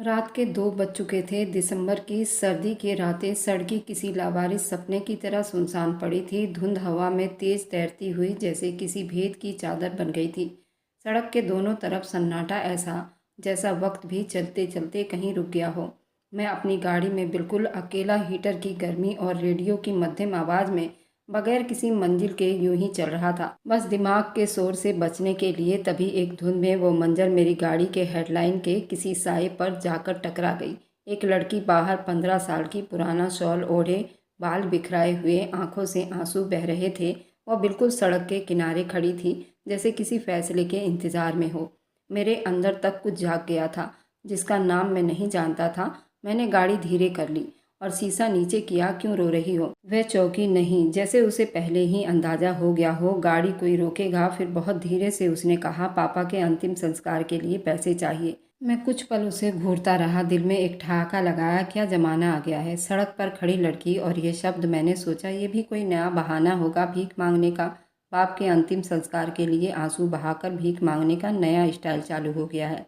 रात के 2 बज चुके थे। दिसंबर की सर्दी की रातें सड़कें किसी लावारिस सपने की तरह सुनसान पड़ी थी। धुंध हवा में तेज तैरती हुई जैसे किसी भेद की चादर बन गई थी। सड़क के दोनों तरफ सन्नाटा, ऐसा जैसा वक्त भी चलते चलते कहीं रुक गया हो। मैं अपनी गाड़ी में बिल्कुल अकेला, हीटर की गर्मी और रेडियो की मध्यम आवाज़ में बगैर किसी मंजिल के यूं ही चल रहा था, बस दिमाग के शोर से बचने के लिए। तभी एक धुंध में वो मंजर मेरी गाड़ी के हेडलाइन के किसी साए पर जाकर टकरा गई। एक लड़की बाहर, 15 साल की, पुराना शॉल ओढ़े, बाल बिखराए हुए, आंखों से आंसू बह रहे थे। वह बिल्कुल सड़क के किनारे खड़ी थी, जैसे किसी फैसले के इंतज़ार में हो। मेरे अंदर तक कुछ जाग गया था, जिसका नाम मैं नहीं जानता था। मैंने गाड़ी धीरे कर ली और शीशा नीचे किया। क्यों रो रही हो? वह चौंकी नहीं, जैसे उसे पहले ही अंदाजा हो गया हो गाड़ी कोई रोकेगा। फिर बहुत धीरे से उसने कहा, पापा के अंतिम संस्कार के लिए पैसे चाहिए। मैं कुछ पल उसे घूरता रहा, दिल में एक ठहाका लगाया, क्या जमाना आ गया है। सड़क पर खड़ी लड़की और ये शब्द। मैंने सोचा, ये भी कोई नया बहाना होगा भीख मांगने का। बाप के अंतिम संस्कार के लिए आंसू बहाकर भीख मांगने का नया स्टाइल चालू हो गया है।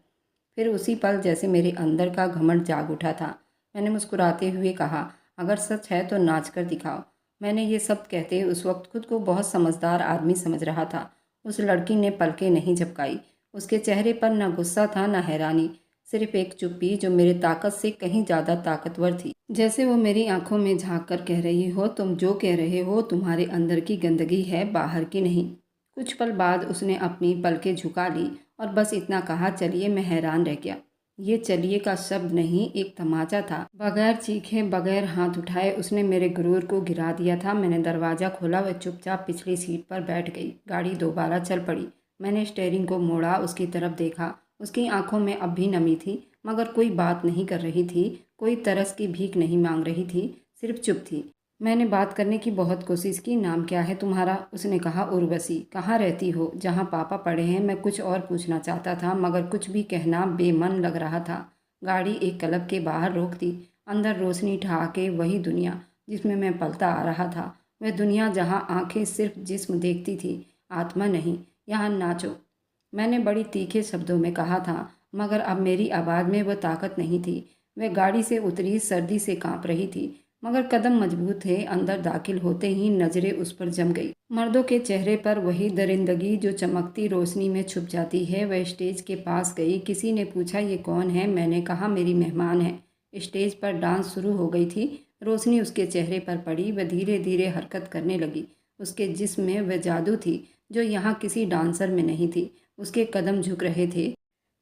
फिर उसी पल जैसे मेरे अंदर का घमंड जाग उठा था। मैंने मुस्कुराते हुए कहा, अगर सच है तो नाच कर दिखाओ। मैंने ये सब कहते उस वक्त खुद को बहुत समझदार आदमी समझ रहा था। उस लड़की ने पलकें नहीं झपकाई। उसके चेहरे पर न गुस्सा था न हैरानी, सिर्फ एक चुप्पी जो मेरी ताकत से कहीं ज़्यादा ताकतवर थी। जैसे वो मेरी आंखों में झांक कर कह रही हो, तुम जो कह रहे हो तुम्हारे अंदर की गंदगी है, बाहर की नहीं। कुछ पल बाद उसने अपनी पलकें झुका ली और बस इतना कहा, चलिए। मैं हैरान रह गया। ये चलिए का शब्द नहीं, एक तमाचा था। बगैर चीखे, बगैर हाथ उठाए उसने मेरे गुरूर को गिरा दिया था। मैंने दरवाज़ा खोला, वह चुपचाप पिछली सीट पर बैठ गई। गाड़ी दोबारा चल पड़ी। मैंने स्टीयरिंग को मोड़ा, उसकी तरफ देखा। उसकी आंखों में अब भी नमी थी, मगर कोई बात नहीं कर रही थी, कोई तरस की भीख नहीं मांग रही थी, सिर्फ चुप थी। मैंने बात करने की बहुत कोशिश की। नाम क्या है तुम्हारा? उसने कहा, उर्वशी। कहाँ रहती हो? जहाँ पापा पड़े हैं। मैं कुछ और पूछना चाहता था, मगर कुछ भी कहना बेमन लग रहा था। गाड़ी एक क्लब के बाहर रोक दी। अंदर रोशनी ठहाके, वही दुनिया जिसमें मैं पलता आ रहा था। वह दुनिया जहाँ आंखें सिर्फ जिस्म देखती थी, आत्मा नहीं। यहाँ नाचो, मैंने बड़ी तीखे शब्दों में कहा था, मगर अब मेरी आवाज़ में वह ताकत नहीं थी। वह गाड़ी से उतरी, सर्दी से कांप रही थी, मगर कदम मजबूत थे। अंदर दाखिल होते ही नजरें उस पर जम गई। मर्दों के चेहरे पर वही दरिंदगी जो चमकती रोशनी में छुप जाती है। वह स्टेज के पास गई। किसी ने पूछा, ये कौन है? मैंने कहा, मेरी मेहमान है। स्टेज पर डांस शुरू हो गई थी। रोशनी उसके चेहरे पर पड़ी। वह धीरे धीरे हरकत करने लगी। उसके जिस्म में वह जादू थी जो यहाँ किसी डांसर में नहीं थी। उसके कदम झुक रहे थे,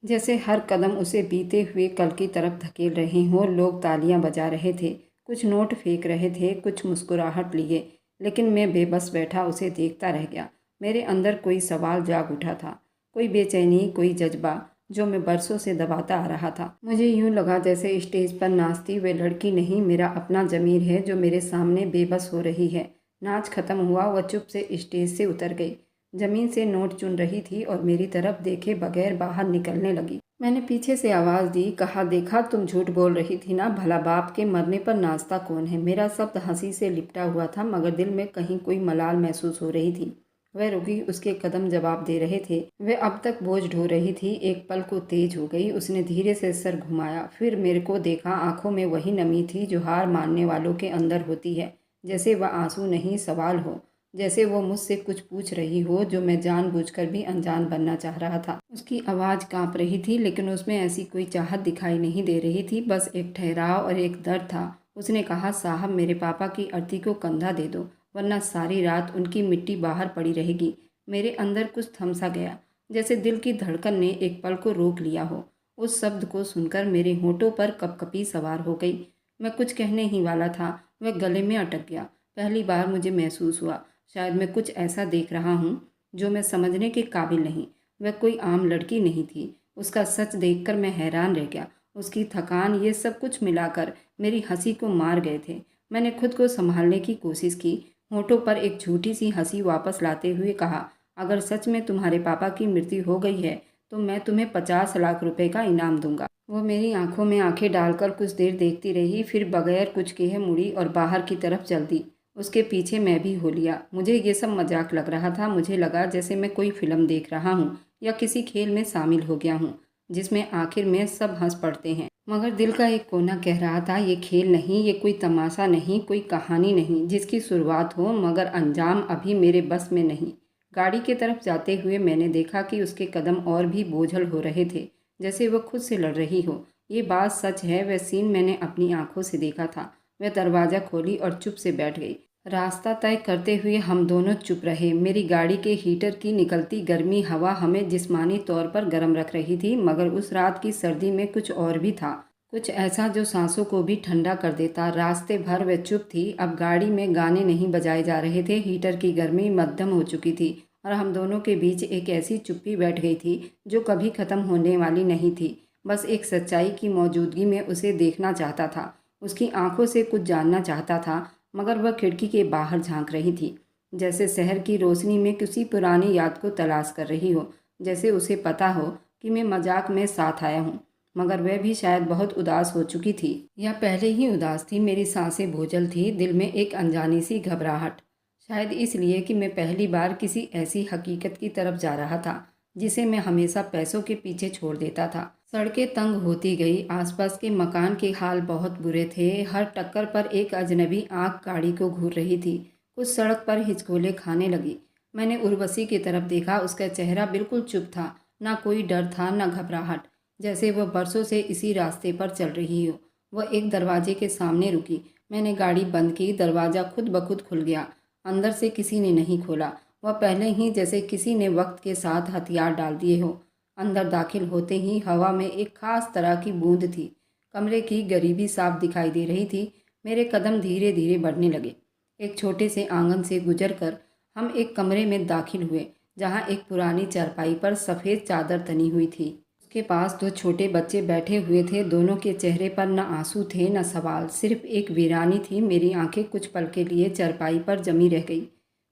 जैसे हर कदम उसे बीते हुए कल की तरफ धकेल रहे हों। लोग तालियां बजा रहे थे, कुछ नोट फेंक रहे थे, कुछ मुस्कुराहट लिए, लेकिन मैं बेबस बैठा उसे देखता रह गया। मेरे अंदर कोई सवाल जाग उठा था, कोई बेचैनी, कोई जज्बा जो मैं बरसों से दबाता आ रहा था। मुझे यूं लगा जैसे स्टेज पर नाचती वे लड़की नहीं, मेरा अपना ज़मीर है जो मेरे सामने बेबस हो रही है। नाच खत्म हुआ। वह चुप से स्टेज से उतर गई, जमीन से नोट चुन रही थी और मेरी तरफ देखे बगैर बाहर निकलने लगी। मैंने पीछे से आवाज़ दी, कहा, देखा तुम झूठ बोल रही थी ना। भला बाप के मरने पर नाचता कौन है? मेरा शब्द हंसी से लिपटा हुआ था, मगर दिल में कहीं कोई मलाल महसूस हो रही थी। वह रुकी, उसके कदम जवाब दे रहे थे। वह अब तक बोझ ढो रही थी। एक पल को तेज हो गई। उसने धीरे से सर घुमाया, फिर मेरे को देखा। आंखों में वही नमी थी जो हार मानने वालों के अंदर होती है, जैसे वह आंसू नहीं सवाल हो, जैसे वो मुझसे कुछ पूछ रही हो जो मैं जानबूझकर भी अनजान बनना चाह रहा था। उसकी आवाज़ कांप रही थी, लेकिन उसमें ऐसी कोई चाहत दिखाई नहीं दे रही थी, बस एक ठहराव और एक दर्द था। उसने कहा, साहब, मेरे पापा की अर्थी को कंधा दे दो, वरना सारी रात उनकी मिट्टी बाहर पड़ी रहेगी। मेरे अंदर कुछ थम सा गया, जैसे दिल की धड़कन ने एक पल को रोक लिया हो। उस शब्द को सुनकर मेरे होठों पर कपकपी सवार हो गई। मैं कुछ कहने ही वाला था, वह गले में अटक गया। पहली बार मुझे महसूस हुआ, शायद मैं कुछ ऐसा देख रहा हूँ जो मैं समझने के काबिल नहीं। वह कोई आम लड़की नहीं थी। उसका सच देखकर मैं हैरान रह गया। उसकी थकान, ये सब कुछ मिलाकर मेरी हंसी को मार गए थे। मैंने खुद को संभालने की कोशिश की, होठों पर एक झूठी सी हंसी वापस लाते हुए कहा, अगर सच में तुम्हारे पापा की मृत्यु हो गई है तो मैं तुम्हें 50 लाख रुपए का इनाम दूंगा। वो मेरी आंखों में आंखें डालकर कुछ देर देखती रही, फिर बगैर कुछ कहे मुड़ी और बाहर की तरफ चल दी। उसके पीछे मैं भी हो लिया। मुझे ये सब मजाक लग रहा था। मुझे लगा जैसे मैं कोई फिल्म देख रहा हूँ या किसी खेल में शामिल हो गया हूँ। जिसमें आखिर में सब हंस पड़ते हैं। मगर दिल का एक कोना कह रहा था, ये खेल नहीं, ये कोई तमाशा नहीं, कोई कहानी नहीं जिसकी शुरुआत हो मगर अंजाम अभी मेरे बस में नहीं। गाड़ी की तरफ जाते हुए मैंने देखा कि उसके कदम और भी बोझल हो रहे थे, जैसे वह खुद से लड़ रही हो। ये बात सच है, वह सीन मैंने अपनी आंखों से देखा था। वह दरवाज़ा खोली और चुप से बैठ गई। रास्ता तय करते हुए हम दोनों चुप रहे। मेरी गाड़ी के हीटर की निकलती गर्मी हवा हमें जिस्मानी तौर पर गर्म रख रही थी, मगर उस रात की सर्दी में कुछ और भी था, कुछ ऐसा जो सांसों को भी ठंडा कर देता। रास्ते भर वह चुप थी। अब गाड़ी में गाने नहीं बजाए जा रहे थे, हीटर की गर्मी मध्यम हो चुकी थी और हम दोनों के बीच एक ऐसी चुप्पी बैठ गई थी जो कभी ख़त्म होने वाली नहीं थी। बस एक सच्चाई की मौजूदगी में उसे देखना चाहता था, उसकी आंखों से कुछ जानना चाहता था, मगर वह खिड़की के बाहर झांक रही थी, जैसे शहर की रोशनी में किसी पुरानी याद को तलाश कर रही हो, जैसे उसे पता हो कि मैं मजाक में साथ आया हूँ। मगर वह भी शायद बहुत उदास हो चुकी थी, या पहले ही उदास थी। मेरी सांसें बोझल थी, दिल में एक अनजानी सी घबराहट, शायद इसलिए कि मैं पहली बार किसी ऐसी हकीकत की तरफ जा रहा था जिसे मैं हमेशा पैसों के पीछे छोड़ देता था। सड़कें तंग होती गई, आसपास के मकान के हाल बहुत बुरे थे। हर टक्कर पर एक अजनबी आंख गाड़ी को घूर रही थी। कुछ सड़क पर हिचकोले खाने लगी। मैंने उर्वशी की तरफ देखा, उसका चेहरा बिल्कुल चुप था, ना कोई डर था ना घबराहट, जैसे वह बरसों से इसी रास्ते पर चल रही हो। वह एक दरवाजे के सामने रुकी। मैंने गाड़ी बंद की, दरवाज़ा खुद ब खुद खुल गया। अंदर से किसी ने नहीं खोला, वह पहले ही जैसे किसी ने वक्त के साथ हथियार डाल दिए हो। अंदर दाखिल होते ही हवा में एक खास तरह की बूंद थी। कमरे की गरीबी साफ दिखाई दे रही थी। मेरे कदम धीरे धीरे बढ़ने लगे। एक छोटे से आंगन से गुजरकर हम एक कमरे में दाखिल हुए, जहां एक पुरानी चारपाई पर सफ़ेद चादर तनी हुई थी। उसके पास दो छोटे बच्चे बैठे हुए थे। दोनों के चेहरे पर न आंसू थे न सवाल, सिर्फ एक वीरानी थी। मेरी आंखें कुछ पल के लिए चारपाई पर जमी रह गई।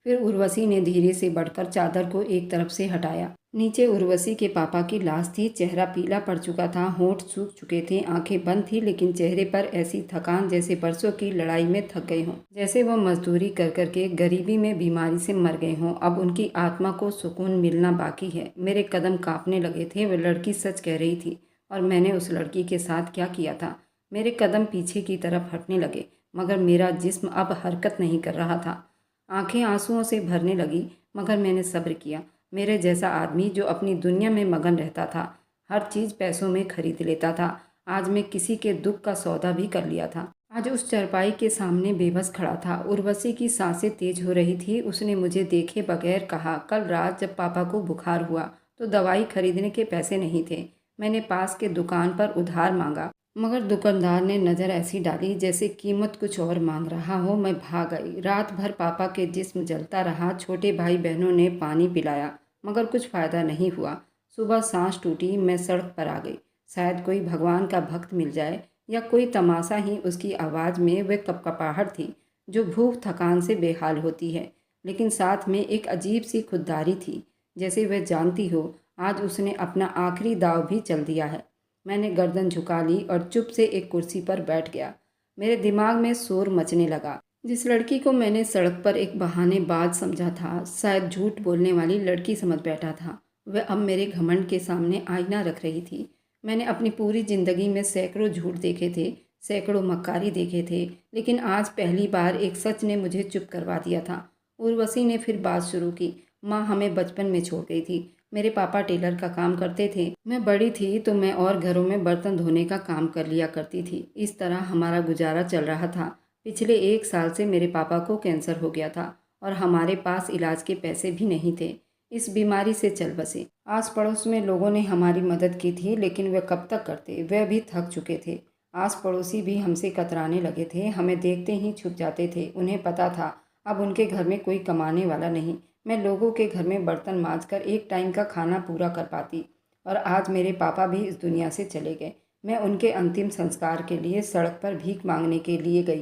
फिर उर्वशी ने धीरे से बढ़कर चादर को एक तरफ से हटाया। नीचे उर्वशी के पापा की लाश थी। चेहरा पीला पड़ चुका था, होंठ सूख चुके थे, आंखें बंद थी, लेकिन चेहरे पर ऐसी थकान जैसे बरसों की लड़ाई में थक गए हों, जैसे वह मजदूरी कर करके गरीबी में बीमारी से मर गए हों। अब उनकी आत्मा को सुकून मिलना बाकी है। मेरे कदम कांपने लगे थे। वह लड़की सच कह रही थी, और मैंने उस लड़की के साथ क्या किया था। मेरे कदम पीछे की तरफ हटने लगे, मगर मेरा जिस्म अब हरकत नहीं कर रहा था। आंखें आंसुओं से भरने लगी, मगर मैंने सब्र किया। मेरे जैसा आदमी जो अपनी दुनिया में मगन रहता था, हर चीज़ पैसों में खरीद लेता था, आज मैं किसी के दुख का सौदा भी कर लिया था। आज उस चारपाई के सामने बेबस खड़ा था। उर्वशी की सांसें तेज हो रही थी। उसने मुझे देखे बगैर कहा, कल रात जब पापा को बुखार हुआ तो दवाई खरीदने के पैसे नहीं थे। मैंने पास के दुकान पर उधार मांगा, मगर दुकानदार ने नज़र ऐसी डाली जैसे कीमत कुछ और मांग रहा हो। मैं भाग आई। रात भर पापा के जिस्म जलता रहा। छोटे भाई बहनों ने पानी पिलाया, मगर कुछ फ़ायदा नहीं हुआ। सुबह सांस टूटी, मैं सड़क पर आ गई। शायद कोई भगवान का भक्त मिल जाए, या कोई तमाशा ही। उसकी आवाज़ में वह कपकपाहट थी जो भूख थकान से बेहाल होती है, लेकिन साथ में एक अजीब सी खुददारी थी, जैसे वह जानती हो आज उसने अपना आखिरी दाव भी चल दिया है। मैंने गर्दन झुका ली और चुप से एक कुर्सी पर बैठ गया। मेरे दिमाग में शोर मचने लगा। जिस लड़की को मैंने सड़क पर एक बहानेबाज समझा था, शायद झूठ बोलने वाली लड़की समझ बैठा था, वह अब मेरे घमंड के सामने आईना रख रही थी। मैंने अपनी पूरी ज़िंदगी में सैकड़ों झूठ देखे थे, सैकड़ों मक्कारी देखे थे, लेकिन आज पहली बार एक सच ने मुझे चुप करवा दिया था। उर्वशी ने फिर बात शुरू की। माँ हमें बचपन में छोड़ गई थी। मेरे पापा टेलर का काम करते थे। मैं बड़ी थी तो मैं और घरों में बर्तन धोने का काम कर लिया करती थी। इस तरह हमारा गुजारा चल रहा था। पिछले 1 साल से मेरे पापा को कैंसर हो गया था और हमारे पास इलाज के पैसे भी नहीं थे। इस बीमारी से चल बसे। आस पड़ोस में लोगों ने हमारी मदद की थी, लेकिन वे कब तक करते, वे भी थक चुके थे। आस पड़ोसी भी हमसे कतराने लगे थे, हमें देखते ही छुप जाते थे। उन्हें पता था अब उनके घर में कोई कमाने वाला नहीं। मैं लोगों के घर में बर्तन मांजकर एक टाइम का खाना पूरा कर पाती, और आज मेरे पापा भी इस दुनिया से चले गए। मैं उनके अंतिम संस्कार के लिए सड़क पर भीख मांगने के लिए गई,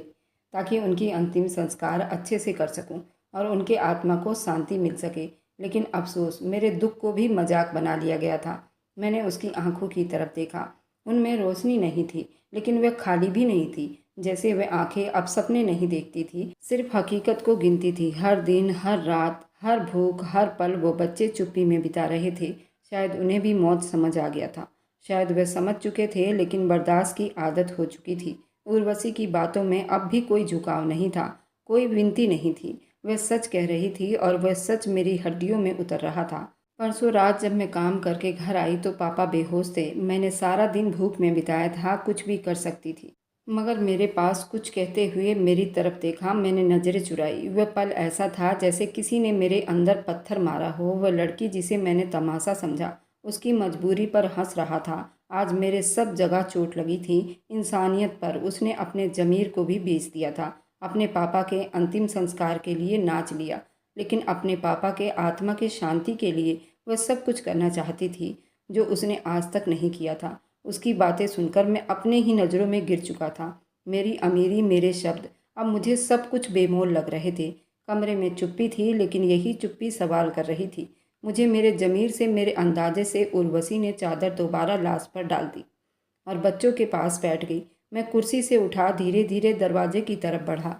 ताकि उनकी अंतिम संस्कार अच्छे से कर सकूं और उनके आत्मा को शांति मिल सके। लेकिन अफसोस, मेरे दुख को भी मजाक बना लिया गया था। मैंने उसकी आंखों की तरफ देखा। उनमें रोशनी नहीं थी, लेकिन वह खाली भी नहीं थी। जैसे वह आंखें अब सपने नहीं देखती थी, सिर्फ हकीकत को गिनती थी। हर दिन, हर रात, हर भूख, हर पल वो बच्चे चुप्पी में बिता रहे थे। शायद उन्हें भी मौत समझ आ गया था। शायद वे समझ चुके थे, लेकिन बर्दाश्त की आदत हो चुकी थी। उर्वशी की बातों में अब भी कोई झुकाव नहीं था, कोई विनती नहीं थी। वह सच कह रही थी और वह सच मेरी हड्डियों में उतर रहा था। परसों रात जब मैं काम करके घर आई तो पापा बेहोश थे। मैंने सारा दिन भूख में बिताया था, कुछ भी कर सकती थी मगर मेरे पास कुछ कहते हुए मेरी तरफ देखा। मैंने नज़रें चुराई। वह पल ऐसा था जैसे किसी ने मेरे अंदर पत्थर मारा हो। वह लड़की जिसे मैंने तमाशा समझा, उसकी मजबूरी पर हंस रहा था। आज मेरे सब जगह चोट लगी थी, इंसानियत पर। उसने अपने ज़मीर को भी बेच दिया था। अपने पापा के अंतिम संस्कार के लिए नाच लिया, लेकिन अपने पापा के आत्मा की शांति के लिए वह सब कुछ करना चाहती थी जो उसने आज तक नहीं किया था। उसकी बातें सुनकर मैं अपने ही नज़रों में गिर चुका था। मेरी अमीरी, मेरे शब्द, अब मुझे सब कुछ बेमोल लग रहे थे। कमरे में चुप्पी थी, लेकिन यही चुप्पी सवाल कर रही थी मुझे। मेरे ज़मीर से, मेरे अंदाजे से। उर्वशी ने चादर दोबारा लाश पर डाल दी और बच्चों के पास बैठ गई। मैं कुर्सी से उठा धीरे धीरे दरवाजे की तरफ बढ़ा।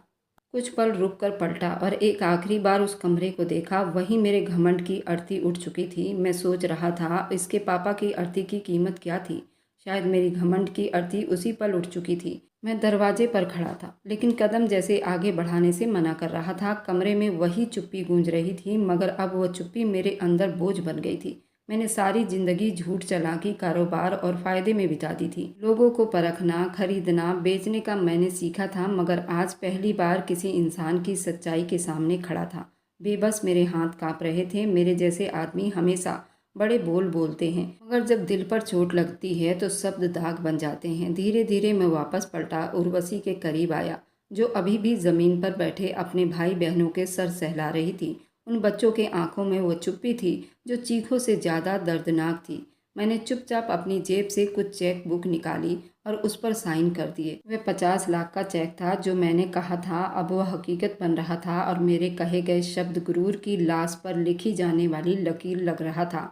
कुछ पल रुक कर पलटा और एक आखिरी बार उस कमरे को देखा। वहीं मेरे घमंड की अर्थी उठ चुकी थी। मैं सोच रहा था, इसके पापा की अर्थी की कीमत क्या थी? शायद मेरी घमंड की अर्थी उसी पल उठ चुकी थी। मैं दरवाजे पर खड़ा था, लेकिन कदम जैसे आगे बढ़ाने से मना कर रहा था। कमरे में वही चुप्पी गूंज रही थी, मगर अब वह चुप्पी मेरे अंदर बोझ बन गई थी। मैंने सारी जिंदगी झूठ, चालाकी, कारोबार और फायदे में बिता दी थी। लोगों को परखना, खरीदना, बेचने का मैंने सीखा था, मगर आज पहली बार किसी इंसान की सच्चाई के सामने खड़ा था। बेबस मेरे हाथ कांप रहे थे। मेरे जैसे आदमी हमेशा बड़े बोल बोलते हैं, मगर जब दिल पर चोट लगती है तो शब्द दाग बन जाते हैं। धीरे धीरे मैं वापस पलटा, उर्वशी के करीब आया, जो अभी भी जमीन पर बैठे अपने भाई बहनों के सर सहला रही थी। उन बच्चों के आंखों में वो चुप्पी थी जो चीखों से ज़्यादा दर्दनाक थी। मैंने चुपचाप अपनी जेब से कुछ चेक बुक निकाली और उस पर साइन कर दिए। वह 50 लाख का चेक था जो मैंने कहा था, अब वह हकीकत बन रहा था और मेरे कहे गए शब्द गुरूर की लाश पर लिखी जाने वाली लकीर लग रहा था।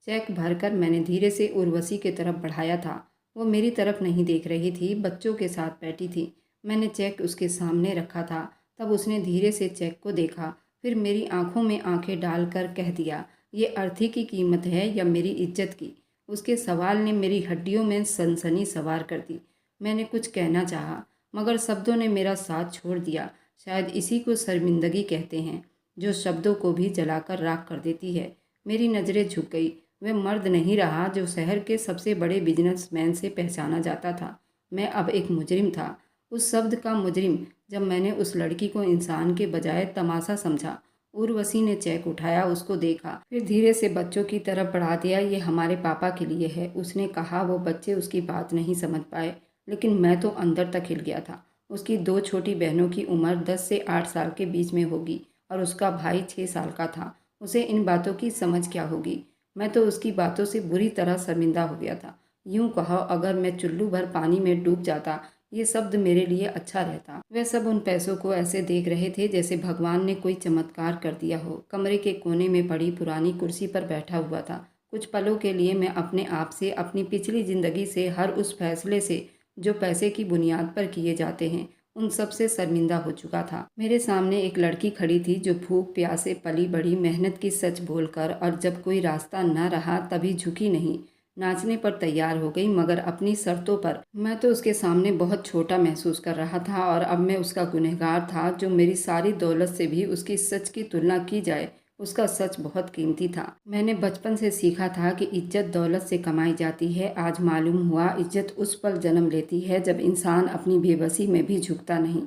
चेक भरकर मैंने धीरे से उर्वशी की तरफ बढ़ाया था। वो मेरी तरफ नहीं देख रही थी, बच्चों के साथ बैठी थी। मैंने चेक उसके सामने रखा था। तब उसने धीरे से चेक को देखा, फिर मेरी आंखों में आंखें डालकर कह दिया, ये अर्थी की कीमत है या मेरी इज्जत की? उसके सवाल ने मेरी हड्डियों में सनसनी सवार कर दी। मैंने कुछ कहना चाहा, मगर शब्दों ने मेरा साथ छोड़ दिया। शायद इसी को शर्मिंदगी कहते हैं, जो शब्दों को भी जलाकर राख कर देती है। मेरी नज़रें झुक गई। वह मर्द नहीं रहा जो शहर के सबसे बड़े बिजनेसमैन से पहचाना जाता था। मैं अब एक मुजरिम था, उस शब्द का मुजरिम। जब मैंने उस लड़की को इंसान के बजाय तमाशा समझा। उर्वशी ने चेक उठाया, उसको देखा, फिर धीरे से बच्चों की तरफ बढ़ा दिया। ये हमारे पापा के लिए है, उसने कहा। वो बच्चे उसकी बात नहीं समझ पाए, लेकिन मैं तो अंदर तक हिल गया था। उसकी 2 छोटी बहनों की उम्र 10 से 8 साल के बीच में होगी और उसका भाई 6 साल का था। उसे इन बातों की समझ क्या होगी? मैं तो उसकी बातों से बुरी तरह शर्मिंदा हो गया था। यूं कहो, अगर मैं चुल्लू भर पानी में डूब जाता, ये शब्द मेरे लिए अच्छा रहता। वे सब उन पैसों को ऐसे देख रहे थे जैसे भगवान ने कोई चमत्कार कर दिया हो। कमरे के कोने में पड़ी पुरानी कुर्सी पर बैठा हुआ था। कुछ पलों के लिए मैं अपने आप से, अपनी पिछली जिंदगी से, हर उस फैसले से जो पैसे की बुनियाद पर किए जाते हैं, उन सब से शर्मिंदा हो चुका था। मेरे सामने एक लड़की खड़ी थी जो भूख प्यास से पली बड़ी, मेहनत की सच बोलकर, और जब कोई रास्ता न रहा तभी झुकी नहीं, नाचने पर तैयार हो गई, मगर अपनी शर्तों पर। मैं तो उसके सामने बहुत छोटा महसूस कर रहा था और अब मैं उसका गुनहगार था। जो मेरी सारी दौलत से भी उसकी सच की तुलना की जाए, उसका सच बहुत कीमती था। मैंने बचपन से सीखा था कि इज्जत दौलत से कमाई जाती है। आज मालूम हुआ, इज्जत उस पल जन्म लेती है जब इंसान अपनी बेबसी में भी झुकता नहीं,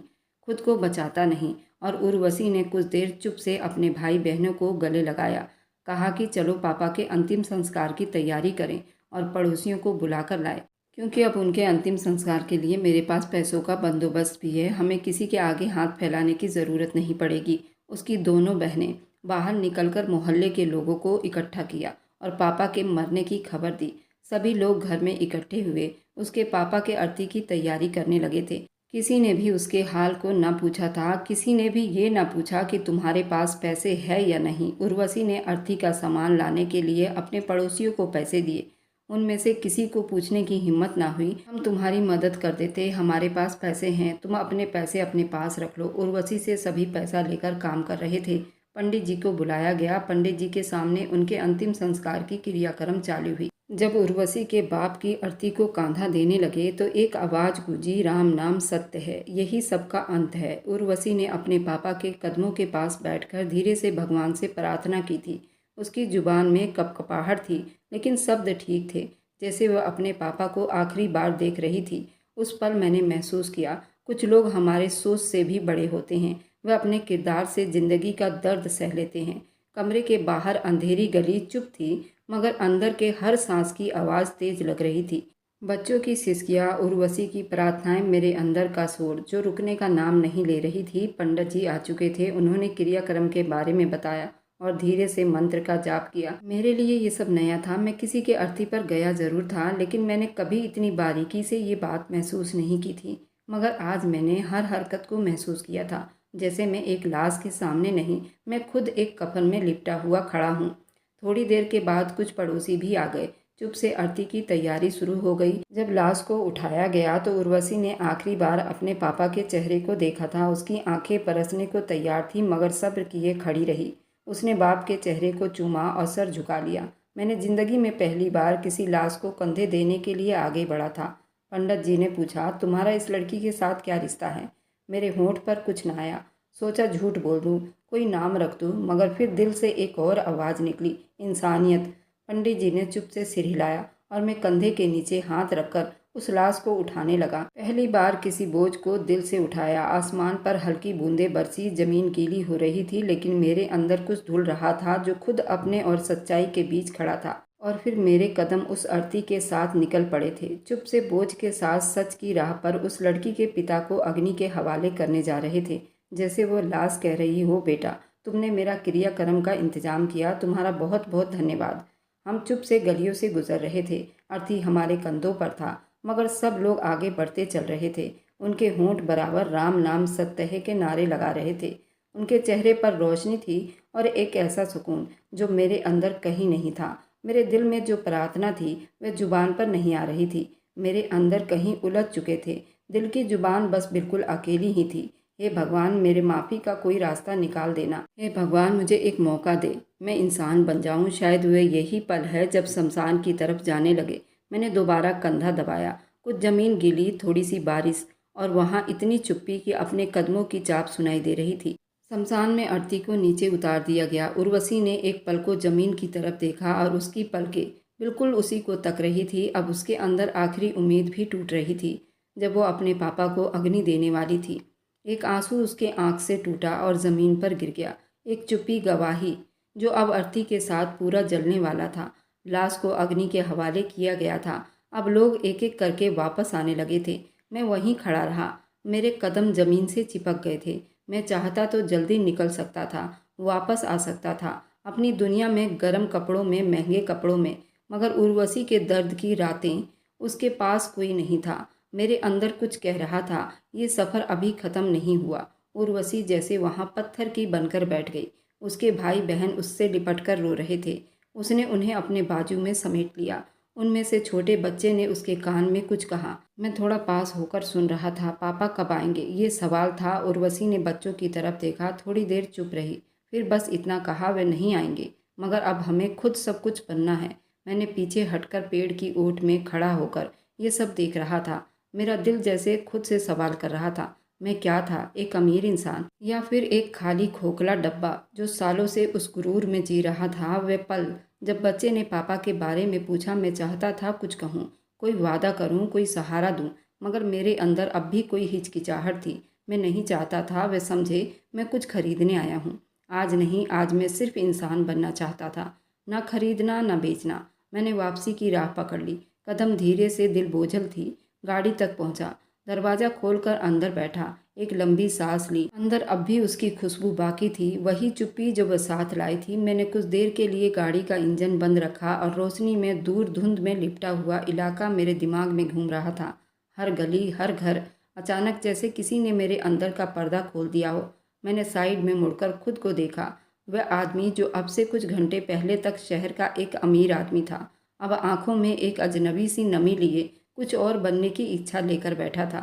खुद को बचाता नहीं। और उर्वशी ने कुछ देर चुप से अपने भाई बहनों को गले लगाया, कहा कि चलो पापा के अंतिम संस्कार की तैयारी करें और पड़ोसियों को बुलाकर लाए, क्योंकि अब उनके अंतिम संस्कार के लिए मेरे पास पैसों का बंदोबस्त भी है। हमें किसी के आगे हाथ फैलाने की ज़रूरत नहीं पड़ेगी। उसकी दोनों बहनें बाहर निकलकर मोहल्ले के लोगों को इकट्ठा किया और पापा के मरने की खबर दी। सभी लोग घर में इकट्ठे हुए। उसके पापा के अर्थी की तैयारी करने लगे थे। किसी ने भी उसके हाल को न पूछा था। किसी ने भी ये न पूछा कि तुम्हारे पास पैसे है या नहीं। उर्वशी ने अर्थी का सामान लाने के लिए अपने पड़ोसियों को पैसे दिए। उनमें से किसी को पूछने की हिम्मत ना हुई, हम तुम्हारी मदद कर देते, हमारे पास पैसे हैं, तुम अपने पैसे अपने पास रख लो। उर्वशी से सभी पैसा लेकर काम कर रहे थे। पंडित जी को बुलाया गया। पंडित जी के सामने उनके अंतिम संस्कार की क्रियाक्रम चालू हुई। जब उर्वशी के बाप की अर्थी को कांधा देने लगे तो एक आवाज़ गूंजी, राम नाम सत्य है, यही सबका अंत है। उर्वशी ने अपने पापा के कदमों के पास बैठकर धीरे से भगवान से प्रार्थना की थी। उसकी जुबान में कपकपाहट थी, लेकिन शब्द ठीक थे, जैसे वह अपने पापा को आखिरी बार देख रही थी। उस पल मैंने महसूस किया, कुछ लोग हमारे सोच से भी बड़े होते हैं। वह अपने किरदार से जिंदगी का दर्द सह लेते हैं। कमरे के बाहर अंधेरी गली चुप थी, मगर अंदर के हर सांस की आवाज़ तेज लग रही थी। बच्चों की सिसकियाँ, उर्वशी की प्रार्थनाएं, मेरे अंदर का शोर जो रुकने का नाम नहीं ले रही थी। पंडित जी आ चुके थे। उन्होंने क्रियाक्रम के बारे में बताया और धीरे से मंत्र का जाप किया। मेरे लिए ये सब नया था। मैं किसी के अर्थी पर गया जरूर था, लेकिन मैंने कभी इतनी बारीकी से ये बात महसूस नहीं की थी। मगर आज मैंने हर हरकत को महसूस किया था, जैसे मैं एक लाश के सामने नहीं, मैं खुद एक कफन में लिपटा हुआ खड़ा हूँ। थोड़ी देर के बाद कुछ पड़ोसी भी आ गए। चुप से आरती की तैयारी शुरू हो गई। जब लाश को उठाया गया तो उर्वशी ने आखिरी बार अपने पापा के चेहरे को देखा था। उसकी आंखें बरसने को तैयार थी, मगर सब्र किए खड़ी रही। उसने बाप के चेहरे को चूमा और सर झुका लिया। मैंने जिंदगी में पहली बार किसी लाश को कंधे देने के लिए आगे बढ़ा था। पंडित जी ने पूछा, तुम्हारा इस लड़की के साथ क्या रिश्ता है? मेरे होंठ पर कुछ न आया। सोचा झूठ बोल दूं, कोई नाम रख दूं, मगर फिर दिल से एक और आवाज़ निकली, इंसानियत। पंडित जी ने चुप से सिर हिलाया और मैं कंधे के नीचे हाथ रखकर उस लाश को उठाने लगा। पहली बार किसी बोझ को दिल से उठाया। आसमान पर हल्की बूंदें बरसी, जमीन गीली हो रही थी, लेकिन मेरे अंदर कुछ धुल रहा था जो खुद अपने और सच्चाई के बीच खड़ा था। और फिर मेरे कदम उस अर्थी के साथ निकल पड़े थे, चुप से बोझ के साथ सच की राह पर उस लड़की के पिता को अग्नि के हवाले करने जा रहे थे। जैसे वो लाश कह रही हो, बेटा तुमने मेरा क्रियाक्रम का इंतजाम किया, तुम्हारा बहुत बहुत धन्यवाद। हम चुप से गलियों से गुजर रहे थे। अर्थी हमारे कंधों पर था, मगर सब लोग आगे बढ़ते चल रहे थे। उनके होंठ बराबर राम नाम सत्य है के नारे लगा रहे थे। उनके चेहरे पर रोशनी थी और एक ऐसा सुकून जो मेरे अंदर कहीं नहीं था। मेरे दिल में जो प्रार्थना थी वह जुबान पर नहीं आ रही थी। मेरे अंदर कहीं उलझ चुके थे। दिल की जुबान बस बिल्कुल अकेली ही थी। हे भगवान, मेरे माफ़ी का कोई रास्ता निकाल देना। हे भगवान, मुझे एक मौका दे, मैं इंसान बन जाऊं। शायद वह यही पल है जब शमशान की तरफ जाने लगे। मैंने दोबारा कंधा दबाया। कुछ ज़मीन गीली, थोड़ी सी बारिश, और वहाँ इतनी चुप्पी कि अपने कदमों की चाप सुनाई दे रही थी। शमशान में आरती को नीचे उतार दिया गया। उर्वशी ने एक पल को ज़मीन की तरफ देखा और उसकी पलकें बिल्कुल उसी को तक रही थी। अब उसके अंदर आखिरी उम्मीद भी टूट रही थी। जब वो अपने पापा को अग्नि देने वाली थी, एक आंसू उसके आंख से टूटा और ज़मीन पर गिर गया। एक चुप्पी गवाही जो अब अर्थी के साथ पूरा जलने वाला था। लाश को अग्नि के हवाले किया गया था। अब लोग एक एक करके वापस आने लगे थे। मैं वहीं खड़ा रहा। मेरे कदम ज़मीन से चिपक गए थे। मैं चाहता तो जल्दी निकल सकता था, वापस आ सकता था अपनी दुनिया में, गर्म कपड़ों में, महंगे कपड़ों में, मगर उर्वशी के दर्द की रातें, उसके पास कोई नहीं था। मेरे अंदर कुछ कह रहा था, ये सफ़र अभी ख़त्म नहीं हुआ। उर्वशी जैसे वहाँ पत्थर की बनकर बैठ गई। उसके भाई बहन उससे लिपट कर रो रहे थे। उसने उन्हें अपने बाजू में समेट लिया। उनमें से छोटे बच्चे ने उसके कान में कुछ कहा। मैं थोड़ा पास होकर सुन रहा था। पापा कब आएंगे, ये सवाल था। उर्वशी ने बच्चों की तरफ देखा, थोड़ी देर चुप रही, फिर बस इतना कहा, वे नहीं आएंगे, मगर अब हमें खुद सब कुछ बनना है। मैंने पीछे हटकर पेड़ की ओट में खड़ा होकर ये सब देख रहा था। मेरा दिल जैसे खुद से सवाल कर रहा था, मैं क्या था, एक अमीर इंसान या फिर एक खाली खोखला डब्बा जो सालों से उस गुरूर में जी रहा था। वह पल जब बच्चे ने पापा के बारे में पूछा, मैं चाहता था कुछ कहूँ, कोई वादा करूँ, कोई सहारा दूँ, मगर मेरे अंदर अब भी कोई हिचकिचाहट थी। मैं नहीं चाहता था वे समझे मैं कुछ खरीदने आया हूँ। आज नहीं, आज मैं सिर्फ इंसान बनना चाहता था, ना खरीदना ना बेचना। मैंने वापसी की राह पकड़ ली। कदम धीरे से, दिल बोझल थी। गाड़ी तक पहुंचा। दरवाज़ा खोलकर अंदर बैठा। एक लंबी सांस ली। अंदर अब भी उसकी खुशबू बाकी थी, वही चुप्पी जो वह साथ लाई थी। मैंने कुछ देर के लिए गाड़ी का इंजन बंद रखा और रोशनी में दूर धुंध में लिपटा हुआ इलाका मेरे दिमाग में घूम रहा था। हर गली, हर घर, अचानक जैसे किसी ने मेरे अंदर का पर्दा खोल दिया हो। मैंने साइड में मुड़कर खुद को देखा। वह आदमी जो अब से कुछ घंटे पहले तक शहर का एक अमीर आदमी था, अब आंखों में एक अजनबी सी नमी लिए कुछ और बनने की इच्छा लेकर बैठा था।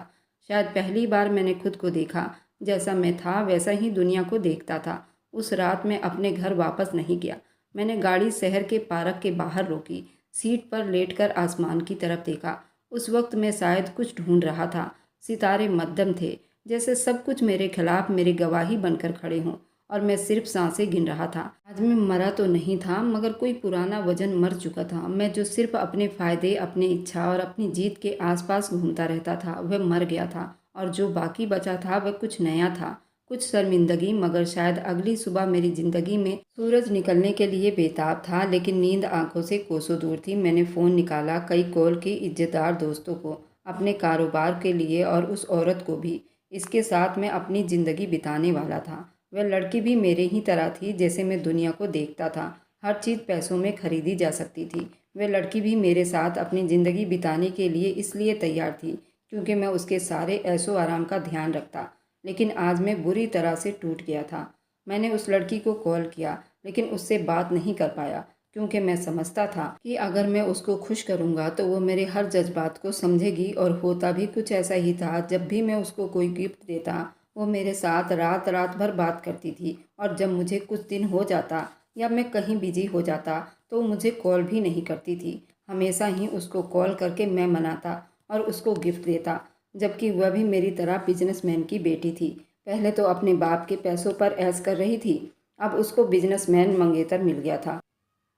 शायद पहली बार मैंने खुद को देखा। जैसा मैं था वैसा ही दुनिया को देखता था। उस रात मैं अपने घर वापस नहीं गया। मैंने गाड़ी शहर के पार्क के बाहर रोकी। सीट पर लेटकर आसमान की तरफ देखा। उस वक्त मैं शायद कुछ ढूंढ रहा था। सितारे मध्यम थे, जैसे सब कुछ मेरे खिलाफ मेरी गवाही बनकर खड़े हों, और मैं सिर्फ सांसें गिन रहा था। आज मैं मरा तो नहीं था, मगर कोई पुराना वजन मर चुका था। मैं जो सिर्फ अपने फायदे, अपनी इच्छा और अपनी जीत के आसपास घूमता रहता था, वह मर गया था। और जो बाकी बचा था वह कुछ नया था, कुछ शर्मिंदगी, मगर शायद अगली सुबह मेरी जिंदगी में सूरज निकलने के लिए बेताब था। लेकिन नींद आंखों से कोसों दूर थी। मैंने फ़ोन निकाला, कई कॉल की इज्जतदार दोस्तों को, अपने कारोबार के लिए, और उस औरत को भी। इसके साथ मैं अपनी ज़िंदगी बिताने वाला था। वह लड़की भी मेरे ही तरह थी, जैसे मैं दुनिया को देखता था। हर चीज़ पैसों में खरीदी जा सकती थी। वह लड़की भी मेरे साथ अपनी ज़िंदगी बिताने के लिए इसलिए तैयार थी क्योंकि मैं उसके सारे ऐशो आराम का ध्यान रखता। लेकिन आज मैं बुरी तरह से टूट गया था। मैंने उस लड़की को कॉल किया, लेकिन उससे बात नहीं कर पाया, क्योंकि मैं समझता था कि अगर मैं उसको खुश करूंगा तो वो मेरे हर जज्बात को समझेगी। और होता भी कुछ ऐसा ही था। जब भी मैं उसको कोई गिफ्ट देता, वो मेरे साथ रात रात भर बात करती थी। और जब मुझे कुछ दिन हो जाता या मैं कहीं बिजी हो जाता तो वो मुझे कॉल भी नहीं करती थी। हमेशा ही उसको कॉल करके मैं मनाता और उसको गिफ्ट देता, जबकि वह भी मेरी तरह बिजनेसमैन की बेटी थी। पहले तो अपने बाप के पैसों पर ऐश कर रही थी, अब उसको बिजनेसमैन मंगेतर मिल गया था।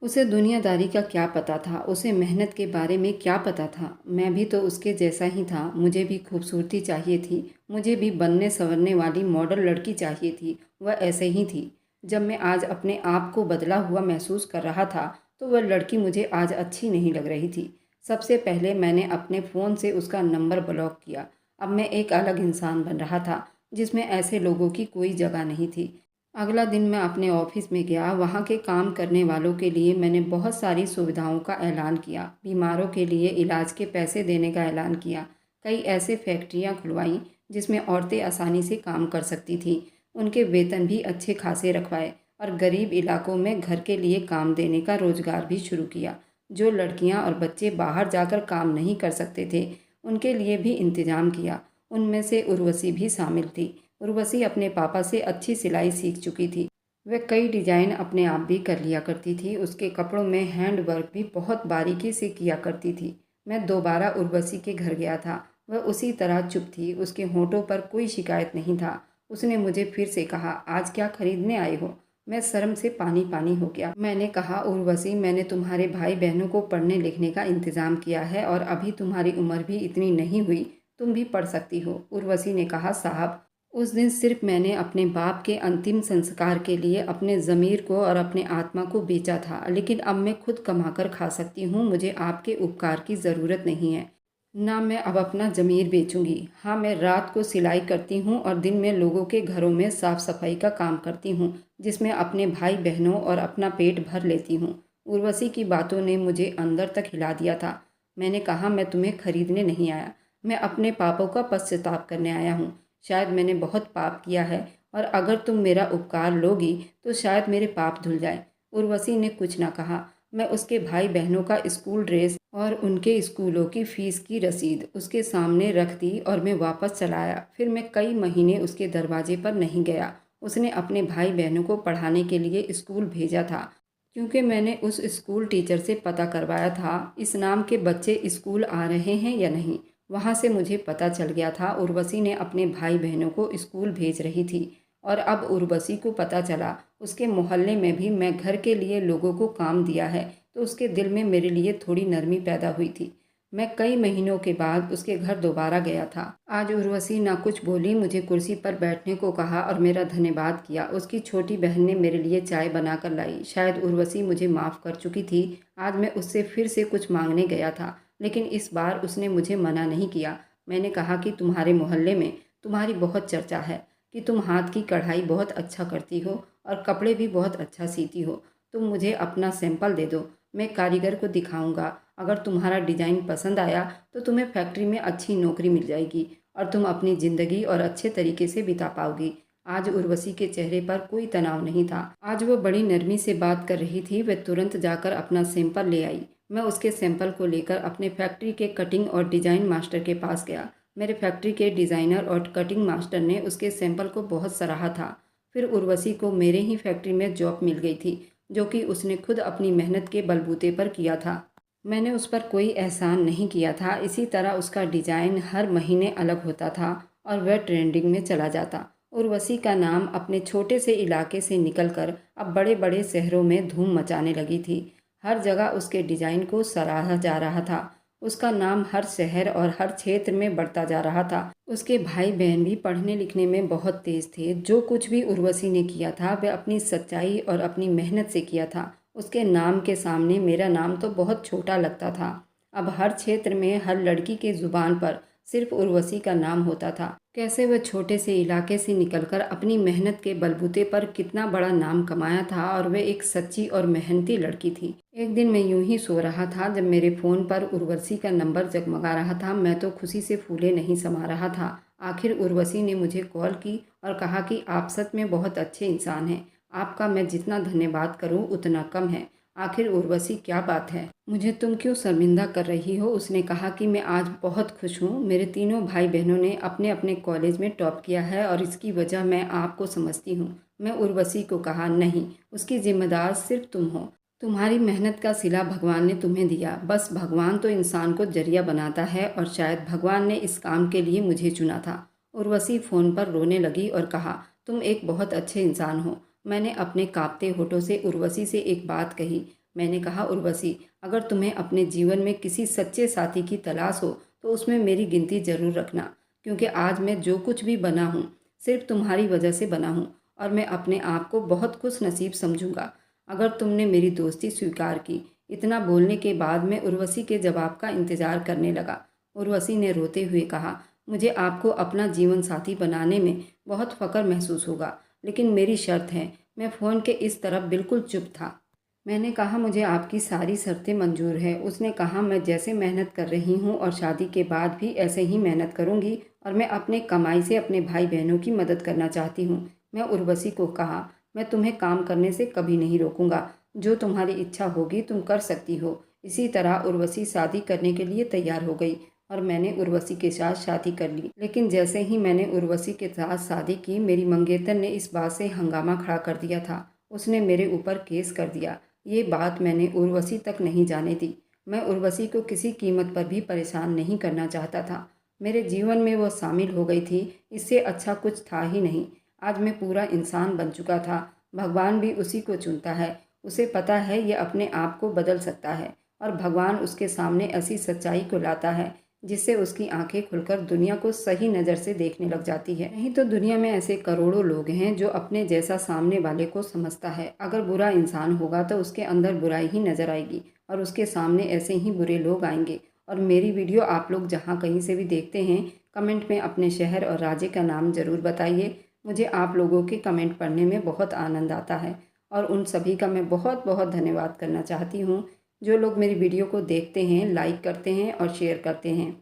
उसे दुनियादारी का क्या पता था, उसे मेहनत के बारे में क्या पता था। मैं भी तो उसके जैसा ही था। मुझे भी खूबसूरती चाहिए थी, मुझे भी बनने संवरने वाली मॉडल लड़की चाहिए थी। वह ऐसे ही थी। जब मैं आज अपने आप को बदला हुआ महसूस कर रहा था तो वह लड़की मुझे आज अच्छी नहीं लग रही थी। सबसे पहले मैंने अपने फ़ोन से उसका नंबर ब्लॉक किया। अब मैं एक अलग इंसान बन रहा था, जिसमें ऐसे लोगों की कोई जगह नहीं थी। अगला दिन मैं अपने ऑफिस में गया। वहाँ के काम करने वालों के लिए मैंने बहुत सारी सुविधाओं का ऐलान किया। बीमारों के लिए इलाज के पैसे देने का ऐलान किया। कई ऐसे फैक्ट्रियाँ खुलवाईं जिसमें औरतें आसानी से काम कर सकती थीं। उनके वेतन भी अच्छे खासे रखवाए, और गरीब इलाकों में घर के लिए काम देने का रोजगार भी शुरू किया। जो लड़कियाँ और बच्चे बाहर जाकर काम नहीं कर सकते थे, उनके लिए भी इंतजाम किया। उनमें से उर्वशी भी शामिल थी। उर्वशी अपने पापा से अच्छी सिलाई सीख चुकी थी। वह कई डिजाइन अपने आप भी कर लिया करती थी। उसके कपड़ों में हैंड वर्क भी बहुत बारीकी से किया करती थी। मैं दोबारा उर्वशी के घर गया था। वह उसी तरह चुप थी। उसके होठों पर कोई शिकायत नहीं था। उसने मुझे फिर से कहा, आज क्या खरीदने आए हो? मैं शर्म से पानी पानी हो गया। मैंने कहा, उर्वशी, मैंने तुम्हारे भाई बहनों को पढ़ने लिखने का इंतज़ाम किया है, और अभी तुम्हारी उम्र भी इतनी नहीं हुई, तुम भी पढ़ सकती हो। उर्वशी ने कहा, साहब, उस दिन सिर्फ मैंने अपने बाप के अंतिम संस्कार के लिए अपने ज़मीर को और अपने आत्मा को बेचा था, लेकिन अब मैं खुद कमाकर खा सकती हूँ। मुझे आपके उपकार की ज़रूरत नहीं है। ना मैं अब अपना ज़मीर बेचूंगी। हाँ, मैं रात को सिलाई करती हूँ और दिन में लोगों के घरों में साफ़ सफाई का काम करती हूँ, जिसमें अपने भाई बहनों और अपना पेट भर लेती हूँ। उर्वशी की बातों ने मुझे अंदर तक हिला दिया था। मैंने कहा, मैं तुम्हें खरीदने नहीं आया, मैं अपने पापों का पश्चाताप करने आया हूँ। शायद मैंने बहुत पाप किया है, और अगर तुम मेरा उपकार लोगी तो शायद मेरे पाप धुल जाए। उर्वशी ने कुछ न कहा। मैं उसके भाई बहनों का स्कूल ड्रेस और उनके स्कूलों की फीस की रसीद उसके सामने रख दी, और मैं वापस चला आया। फिर मैं कई महीने उसके दरवाजे पर नहीं गया। उसने अपने भाई बहनों को पढ़ाने के लिए स्कूल भेजा था, क्योंकि मैंने उस स्कूल टीचर से पता करवाया था इस नाम के बच्चे स्कूल आ रहे हैं या नहीं। वहाँ से मुझे पता चल गया था उर्वशी ने अपने भाई बहनों को स्कूल भेज रही थी। और अब उर्वशी को पता चला उसके मोहल्ले में भी मैं घर के लिए लोगों को काम दिया है, तो उसके दिल में मेरे लिए थोड़ी नरमी पैदा हुई थी। मैं कई महीनों के बाद उसके घर दोबारा गया था। आज उर्वशी ना कुछ बोली, मुझे कुर्सी पर बैठने को कहा और मेरा धन्यवाद किया। उसकी छोटी बहन ने मेरे लिए चाय बनाकर लाई। शायद उर्वशी मुझे माफ़ कर चुकी थी। आज मैं उससे फिर से कुछ मांगने गया था, लेकिन इस बार उसने मुझे मना नहीं किया। मैंने कहा कि तुम्हारे मोहल्ले में तुम्हारी बहुत चर्चा है कि तुम हाथ की कढ़ाई बहुत अच्छा करती हो और कपड़े भी बहुत अच्छा सीती हो। तुम मुझे अपना सैंपल दे दो, मैं कारीगर को दिखाऊंगा। अगर तुम्हारा डिज़ाइन पसंद आया तो तुम्हें फैक्ट्री में अच्छी नौकरी मिल जाएगी, और तुम अपनी ज़िंदगी और अच्छे तरीके से बिता पाओगी। आज उर्वशी के चेहरे पर कोई तनाव नहीं था। आज वह बड़ी नरमी से बात कर रही थी। वह तुरंत जाकर अपना सैंपल ले आई। मैं उसके सैंपल को लेकर अपने फैक्ट्री के कटिंग और डिज़ाइन मास्टर के पास गया। मेरे फैक्ट्री के डिज़ाइनर और कटिंग मास्टर ने उसके सैंपल को बहुत सराहा था। फिर उर्वशी को मेरे ही फैक्ट्री में जॉब मिल गई थी, जो कि उसने खुद अपनी मेहनत के बलबूते पर किया था। मैंने उस पर कोई एहसान नहीं किया था। इसी तरह उसका डिज़ाइन हर महीने अलग होता था और वह ट्रेंडिंग में चला जाता। उर्वशी का नाम अपने छोटे से इलाके से निकलकर अब बड़े बड़े शहरों में धूम मचाने लगी थी। हर जगह उसके डिज़ाइन को सराहा जा रहा था। उसका नाम हर शहर और हर क्षेत्र में बढ़ता जा रहा था। उसके भाई बहन भी पढ़ने लिखने में बहुत तेज़ थे। जो कुछ भी उर्वशी ने किया था वह अपनी सच्चाई और अपनी मेहनत से किया था। उसके नाम के सामने मेरा नाम तो बहुत छोटा लगता था। अब हर क्षेत्र में हर लड़की के ज़ुबान पर सिर्फ उर्वशी का नाम होता था। कैसे वह छोटे से इलाके से निकलकर अपनी मेहनत के बलबूते पर कितना बड़ा नाम कमाया था और वह एक सच्ची और मेहनती लड़की थी। एक दिन मैं यूं ही सो रहा था जब मेरे फ़ोन पर उर्वशी का नंबर जगमगा रहा था। मैं तो खुशी से फूले नहीं समा रहा था। आखिर उर्वशी ने मुझे कॉल की और कहा कि आप सच में बहुत अच्छे इंसान हैं। आपका मैं जितना धन्यवाद करूं उतना कम है। आखिर उर्वशी क्या बात है, मुझे तुम क्यों शर्मिंदा कर रही हो? उसने कहा कि मैं आज बहुत खुश हूँ। मेरे तीनों भाई बहनों ने अपने अपने कॉलेज में टॉप किया है और इसकी वजह मैं आपको समझती हूँ। मैं उर्वशी को कहा, नहीं, उसकी जिम्मेदार सिर्फ तुम हो। तुम्हारी मेहनत का सिला भगवान ने तुम्हें दिया। बस भगवान तो इंसान को जरिया बनाता है और शायद भगवान ने इस काम के लिए मुझे चुना था। उर्वशी फ़ोन पर रोने लगी और कहा, तुम एक बहुत अच्छे इंसान हो। मैंने अपने कांपते होठों से उर्वशी से एक बात कही। मैंने कहा, उर्वशी, अगर तुम्हें अपने जीवन में किसी सच्चे साथी की तलाश हो तो उसमें मेरी गिनती ज़रूर रखना, क्योंकि आज मैं जो कुछ भी बना हूँ सिर्फ तुम्हारी वजह से बना हूँ और मैं अपने आप को बहुत खुश नसीब समझूंगा अगर तुमने मेरी दोस्ती स्वीकार की। इतना बोलने के बाद मैं उर्वशी के जवाब का इंतज़ार करने लगा। उर्वशी ने रोते हुए कहा, मुझे आपको अपना जीवन साथी बनाने में बहुत फ़ख्र महसूस होगा, लेकिन मेरी शर्त है। मैं फ़ोन के इस तरफ बिल्कुल चुप था। मैंने कहा, मुझे आपकी सारी शर्तें मंजूर है। उसने कहा, मैं जैसे मेहनत कर रही हूँ और शादी के बाद भी ऐसे ही मेहनत करूँगी और मैं अपने कमाई से अपने भाई बहनों की मदद करना चाहती हूँ। मैं उर्वशी को कहा, मैं तुम्हें काम करने से कभी नहीं रोकूंगा। जो तुम्हारी इच्छा होगी तुम कर सकती हो। इसी तरह उर्वशी शादी करने के लिए तैयार हो गई और मैंने उर्वशी के साथ शादी कर ली। लेकिन जैसे ही मैंने उर्वशी के साथ शादी की, मेरी मंगेतर ने इस बात से हंगामा खड़ा कर दिया था। उसने मेरे ऊपर केस कर दिया। ये बात मैंने उर्वशी तक नहीं जाने दी। मैं उर्वशी को किसी कीमत पर भी परेशान नहीं करना चाहता था। मेरे जीवन में वो शामिल हो गई थी, इससे अच्छा कुछ था ही नहीं। आज मैं पूरा इंसान बन चुका था। भगवान भी उसी को चुनता है। उसे पता है ये अपने आप को बदल सकता है और भगवान उसके सामने ऐसी सच्चाई को लाता है जिससे उसकी आंखें खुलकर दुनिया को सही नज़र से देखने लग जाती है। नहीं तो दुनिया में ऐसे करोड़ों लोग हैं जो अपने जैसा सामने वाले को समझता है। अगर बुरा इंसान होगा तो उसके अंदर बुराई ही नज़र आएगी और उसके सामने ऐसे ही बुरे लोग आएंगे। और मेरी वीडियो आप लोग जहाँ कहीं से भी देखते हैं, कमेंट में अपने शहर और राज्य का नाम ज़रूर बताइए। मुझे आप लोगों के कमेंट पढ़ने में बहुत आनंद आता है और उन सभी का मैं बहुत बहुत धन्यवाद करना चाहती हूँ जो लोग मेरी वीडियो को देखते हैं, लाइक करते हैं और शेयर करते हैं।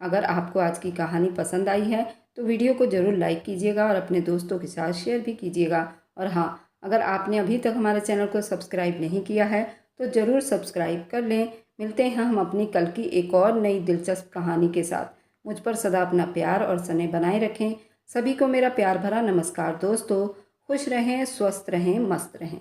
अगर आपको आज की कहानी पसंद आई है तो वीडियो को ज़रूर लाइक कीजिएगा और अपने दोस्तों के साथ शेयर भी कीजिएगा। और हाँ, अगर आपने अभी तक हमारे चैनल को सब्सक्राइब नहीं किया है तो ज़रूर सब्सक्राइब कर लें। मिलते हैं हम अपनी कल की एक और नई दिलचस्प कहानी के साथ। मुझ पर सदा अपना प्यार और स्नेह बनाए रखें। सभी को मेरा प्यार भरा नमस्कार दोस्तों। खुश रहें, स्वस्थ रहें, मस्त रहें।